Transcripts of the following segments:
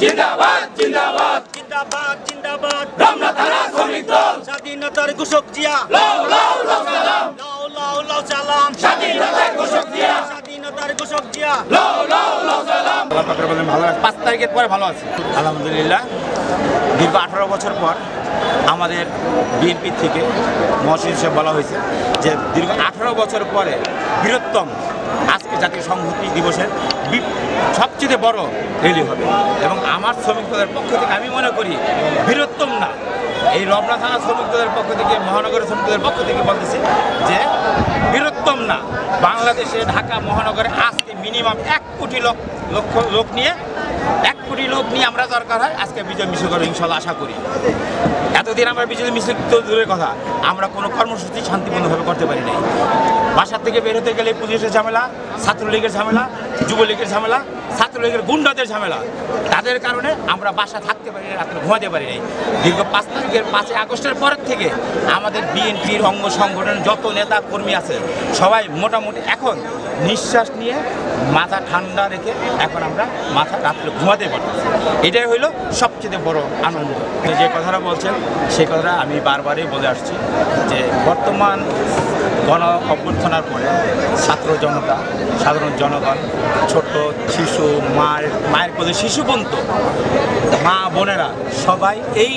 জিন্দাবাদ জিন্দাবাদ জিন্দাবাদ জিন্দাবাদ রমনা থানা শ্রমিক দল স্বাধীনতার ঘোষক জিয়া লাও লাও লাও সালাম লাও লাও লাও সালাম স্বাধীনতার ঘোষক জিয়া স্বাধীনতার ঘোষক জিয়া লাও লাও লাও সালাম। আল্লাহ পাকের বলেন ভালো আছে। 5 তারিখের পরে ভালো আছে আলহামদুলিল্লাহ। দীর্ঘ 18 বছর পর আমাদের বিএনপি থেকে মহসিন সাহেব বলা হয়েছে যে দীর্ঘ 18 বছর পরে বৃহত্তম আজকে জাতীয় সংহতি দিবসের সবচেয়ে বড় র্যালি হবে এবং আমার শ্রমিক দলের পক্ষ থেকে আমি মনে করি বৃহত্তম না, এই রমনা থানা শ্রমিক দলের পক্ষ থেকে মহানগরের শ্রমিক দলের পক্ষ থেকে বলতেছি যে বৃহত্তম না, বাংলাদেশে ঢাকা মহানগরে আজকে মিনিমাম 1 কোটি লোক নিয়ে 1 কোটি লোক নিয়ে আমরা দরকার হয় আজকে বিজয় মিছিল করবো ইনশাল্লাহ আশা করি। এতদিন আমরা বিজয় মিছিল তো দূরের কথা, আমরা কোনো কর্মসূচি শান্তিপূর্ণভাবে করতে পারি নাই। বাসার থেকে বের হতে গেলে পুলিশের ঝামেলা, ছাত্রলীগের ঝামেলা, যুবলীগের ঝামেলা, ছাত্রলীগের গুন্ডাদের ঝামেলা, তাদের কারণে আমরা বাসা থাকতে পারি না, রাত্রে ঘুমাতে পারি নাই। দীর্ঘ 5 তারিখের 5 আগস্টের পরের থেকে আমাদের বিএনপির অঙ্গ সংগঠনের যত নেতা কর্মী আছে সবাই মোটামুটি এখন নিঃশ্বাস নিয়ে মাথা ঠান্ডা রেখে এখন আমরা মাথা রাত্রে ঘুমাতে পারতেছি। এটাই হইল সবচেয়ে বড় আনন্দ। যে কথাটা বলছেন সেই কথাটা আমি বারবারই বলে আসছি যে বর্তমান গণ অভ্যুত্থানের পরে ছাত্র জনতা, সাধারণ জনগণ, ছোট শিশু, মায়ের কোলে শিশু পর্যন্ত মা বোনেরা সবাই এই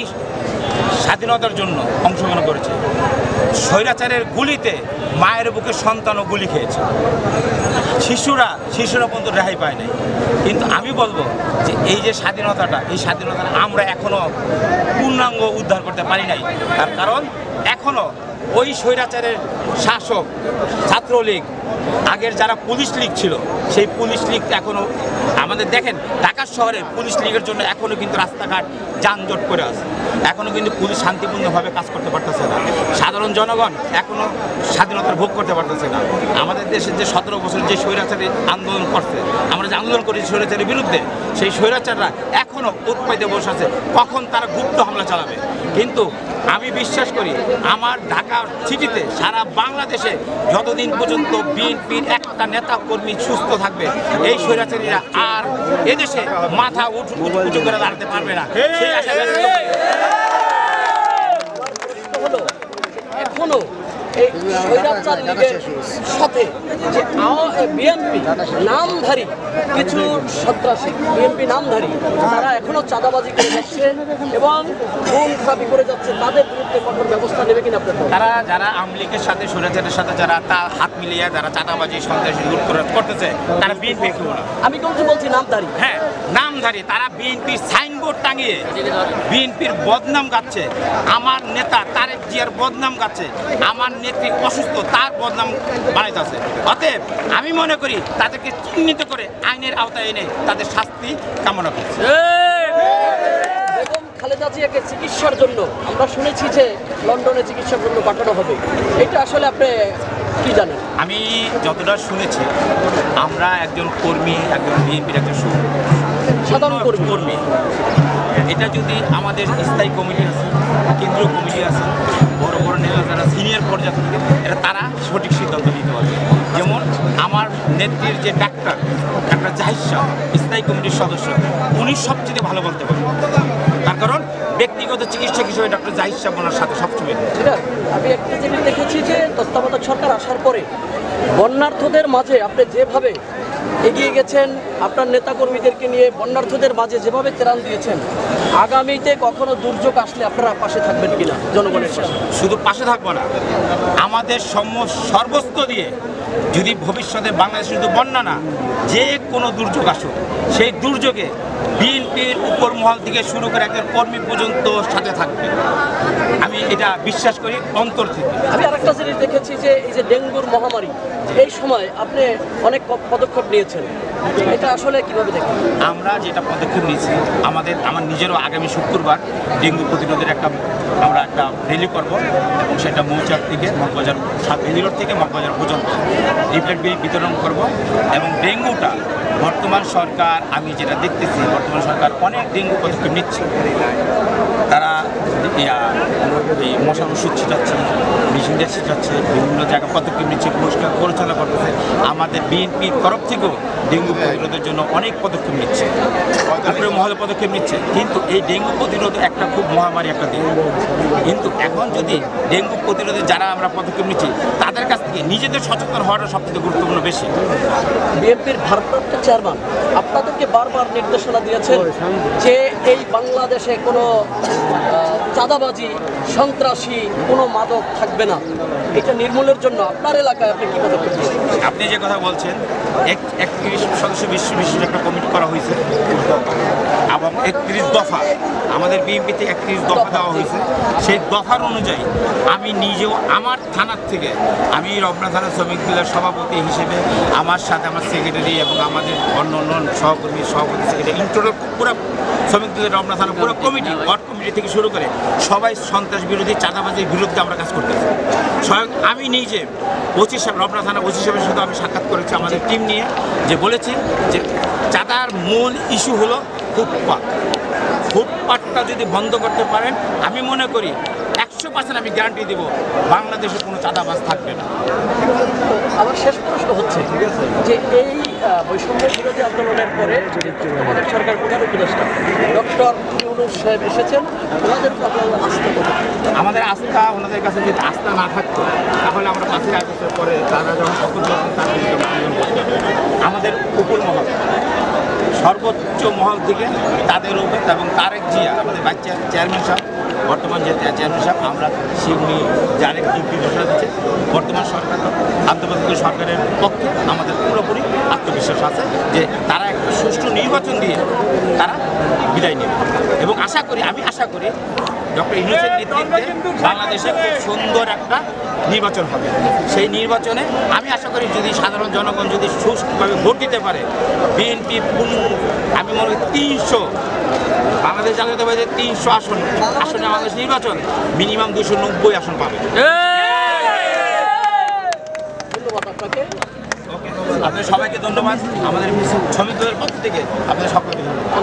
স্বাধীনতার জন্য অংশগ্রহণ করেছে। স্বৈরাচারের গুলিতে মায়ের বুকে সন্তানও গুলি খেয়েছে, শিশুরা পর্যন্ত রেহাই পায় নাই। কিন্তু আমি বলবো যে এই যে স্বাধীনতাটা, এই স্বাধীনতা আমরা এখনও পূর্ণাঙ্গ উদ্ধার করতে পারি নাই। তার কারণ এখনও ওই স্বৈরাচারের শাসক ছাত্রলীগ, আগের যারা পুলিশ লীগ ছিল সেই পুলিশ লীগ এখনও আমাদের দেখেন ঢাকা শহরে পুলিশ লীগের জন্য এখনও কিন্তু রাস্তাঘাট যানজট করে আছে, এখনও কিন্তু পুলিশ শান্তিপূর্ণভাবে কাজ করতে পারতেছে না। সাধারণ জনগণ এখনও স্বাধীনতার ভোগ করতে পারতেছে না। আমাদের দেশের যে 17 বছর যে স্বৈরাচারী আন্দোলন করছে, আমরা যে আন্দোলন করেছি স্বৈরাচারের বিরুদ্ধে, সেই স্বৈরাচাররা এখনও উৎপাইতে বসে আছে কখন তারা গুপ্ত হামলা চালাবে। কিন্তু আমি বিশ্বাস করি আমার ঢাকা সিটিতে সারা বাংলাদেশে যতদিন পর্যন্ত বিএনপির একটা নেতা কর্মী সুস্থ থাকবে এই স্বৈরাচারীরা আর এদেশে মাথা উঁচু করে দাঁড়াতে পারবে না। সেই আশা ব্যক্ত করি। এখনো এই স্বৈরাচার লীগের সাথে যে বিএনপি নামধারী কিছু সন্ত্রাসী, বিএনপি নামধারী তারা এখনো চাঁদাবাজি করে যাচ্ছে এবং খুন খারাপি করে যাচ্ছে, তাদের বিরুদ্ধে কঠোর ব্যবস্থা নেবে কিনা আপনার? তারা যারা আওয়ামী লীগের সাথে স্বৈরাচারের সাথে যারা তার হাত মিলিয়ে যারা চাঁদাবাজি সন্ত্রাসী লুটতরাজ করতেছে তারা বিএনপি কেউ না। আমি কিন্তু বলছি নামধারী, হ্যাঁ নামধারী, তারা বিএনপির সাইনবোর্ড টাঙিয়ে বিএনপির বদনাম গাচ্ছে, আমার নেতা তারেক জিয়ার বদনাম গাচ্ছে, আমার নেত্রী অসুস্থ তার বদনাম বানাইতেছে। অতএব আমি মনে করি তাদেরকে চিহ্নিত করে আইনের আওতায় এনে তাদের শাস্তি কামনা করছে। বেগম খালেদা জিয়াকে চিকিৎসার জন্য আমরা শুনেছি যে লন্ডনে চিকিৎসার জন্য পাঠানো হবে, এটা আসলে আপনি কি জানেন? আমি যতটা শুনেছি, আমরা একজন কর্মী, একজন বিএনপির একজন সাধারণ কর্মী, এটা যদি আমাদের স্থায়ী কমিটি আছে, কেন্দ্রীয় কমিটি আছে, বড় বড় নেতা যারা সিনিয়র পর্যায়ে থাকে এটা তারা সঠিক সিদ্ধান্ত নিতে পারবে। যেমন আমার নেত্রীর যে ডাক্তার জাহিদ সাহেব স্থায়ী কমিটির সদস্য, উনি সবচেয়ে ভালো বলতে পারেন, তার কারণ ব্যক্তিগত চিকিৎসক হিসেবে ডক্টর জাহিদ সাহেব ওনার সাথে সবসময়। আমি একটা জিনিস দেখেছি যে তত্ত্বাবধায়ক সরকার আসার পরে বন্যার্থদের মাঝে আপনি যেভাবে এগিয়ে গেছেন, আপনার নেতাকর্মীদেরকে নিয়ে বন্যার্থদের মাঝে যেভাবে ত্রাণ দিয়েছেন, আগামীতে কখনো দুর্যোগ আসলে আপনারা পাশে থাকবেন কিনা জনগণের পাশে? শুধু পাশে থাকবো না, আমাদের সর্বস্ব দিয়ে যদি ভবিষ্যতে বাংলাদেশে শুধু বন্যা না যে কোনো দুর্যোগ আসুক, সেই দুর্যোগে বিএনপির উপর মহল থেকে শুরু করে একজন কর্মী পর্যন্ত সাথে থাকবে, আমি এটা বিশ্বাস করি অন্তর থেকে। আমি আরেকটা জিনিস দেখেছি যে এই যে ডেঙ্গুর মহামারী, এই সময় আপনি অনেক পদক্ষেপ নিয়েছেন, এটা আসলে কিভাবে দেখেন? আমরা যেটা পদক্ষেপ নিয়েছি, আমার নিজেরও আগামী শুক্রবার ডেঙ্গু প্রতিরোধের আমরা একটা র্যালি করব এবং সেটা মৌচাক থেকে মগবাজার, বেলি রোড থেকে মগবাজার পর্যন্ত রিপ্লেট বিতরণ করব এবং ডেঙ্গুটা বর্তমান সরকার, আমি যেটা দেখতেছি, বর্তমান সরকার অনেক ডেঙ্গু পদক্ষেপ নিচ্ছে। তারা এই মশার ওষুধ ছিটাচ্ছে, মেশিন দিয়ে ছিটাচ্ছে, বিভিন্ন জায়গায় পদক্ষেপ নিচ্ছে, পরিষ্কার পরিচালনা করতেছে। আমাদের বিএনপির তরফ থেকেও ডেঙ্গু প্রতিরোধের জন্য অনেক পদক্ষেপ নিচ্ছে, তারপরে মহলে পদক্ষেপ নিচ্ছে। কিন্তু এই ডেঙ্গু প্রতিরোধ একটা খুব মহামারী একটা দিন। কিন্তু এখন যদি ডেঙ্গু প্রতিরোধে যারা আমরা পদক্ষেপ নিচ্ছি তাদের কাছ থেকে নিজেদের সচেতন হওয়াটা সবচেয়ে গুরুত্বপূর্ণ বেশি। বিএনপির ভারপ্রাপ্ত চেয়ারম্যান আপনাদেরকে বারবার নির্দেশনা দিয়েছেন যে এই বাংলাদেশে কোনো চাঁদাবাজি, সন্ত্রাসী, কোনো মাদক থাকবে না। এটা নির্মূলের জন্য আপনার এলাকায় আপনি কী পদক্ষেপ নিচ্ছেন? আপনি যে কথা বলছেন, 31 সদস্য বিশিষ্ট একটা কমিটি করা হয়েছে এবং 31 দফা, আমাদের বিএনপি থেকে 31 দফা দেওয়া হয়েছে। সেই দফার অনুযায়ী আমি নিজেও আমার থানার থেকে, আমি রমনা থানার শ্রমিক দলের সভাপতি হিসেবে আমার সাথে আমার সেক্রেটারি এবং আমাদের অন্য সহকর্মী, সভাপতি, সেক্রেটারি, ইন্টোটাল পুরো শ্রমিক দলের রমনা থানা পুরো কমিটি, ওয়ার্ড কমিটি থেকে শুরু করে সবাই সন্ত্রাস বিরোধী, চাঁদাবাজির বিরুদ্ধে আমরা কাজ করতেছি। স্বয়ং আমি নিজে ওসি সাহেব, রমনা থানা ওসি সাহেবের সাথে আমি সাক্ষাৎ করেছি আমাদের টিম নিয়ে, যে বলেছি যে চাঁদার মূল ইস্যু হলো ফুটপাত। ফুটপাতটা যদি বন্ধ করতে পারেন, আমি মনে করি 100% আমি গ্যারান্টি দেব বাংলাদেশে কোনো চাঁদাবাজ থাকবে না। আমার শেষ প্রশ্ন হচ্ছে যে এই বৈষম্য বিরোধী আন্দোলনের পরে আমাদের সরকার প্রধান উপদেষ্টা ডক্টর ইউনূস সাহেব এসেছেন, ওনাদের আপনাদের আস্থা কত? আমাদের আস্থা, ওনাদের কাছে যদি আস্থা না থাকতো তাহলে আমরা 5 আগস্টের পরে তারা যখন শপথ গ্রহণ তারা আমাদের উপর মহল, সর্বোচ্চ মহল থেকে তাদের উপর, এবং তারেক জিয়া আমাদের ভাইস চেয়ারম্যান সাহেব, বর্তমান যে চেয়ারম্যান সাহেব, আমরা উনি যারেক যুক্তি ঘোষণা দিচ্ছে। বর্তমান সরকার, আন্তর্জাতিক সরকারের পক্ষে আমাদের পুরোপুরি আত্মবিশ্বাস আছে যে তারা একটা সুষ্ঠু নির্বাচন দিয়ে তারা বিদায় নেবে। এবং আমি আশা করি ডক্টর ইউনূসের নেতৃত্বে বাংলাদেশে খুব সুন্দর একটা নির্বাচন হবে। সেই নির্বাচনে আমি আশা করি যদি সাধারণ জনগণ যদি সুষ্ঠুভাবে ভোট দিতে পারে, বিএনপি আমি মনে করি 300 বাংলাদেশ জাতীয়তাবাদী 300 আসনে বাংলাদেশ নির্বাচন মিনিমাম 290 আসন পাবে। ধন্যবাদ আপনাকে। আপনাদের সবাইকে ধন্যবাদ, আমাদের শ্রমিক দলের পক্ষ থেকে আপনাদের সকলকে ধন্যবাদ।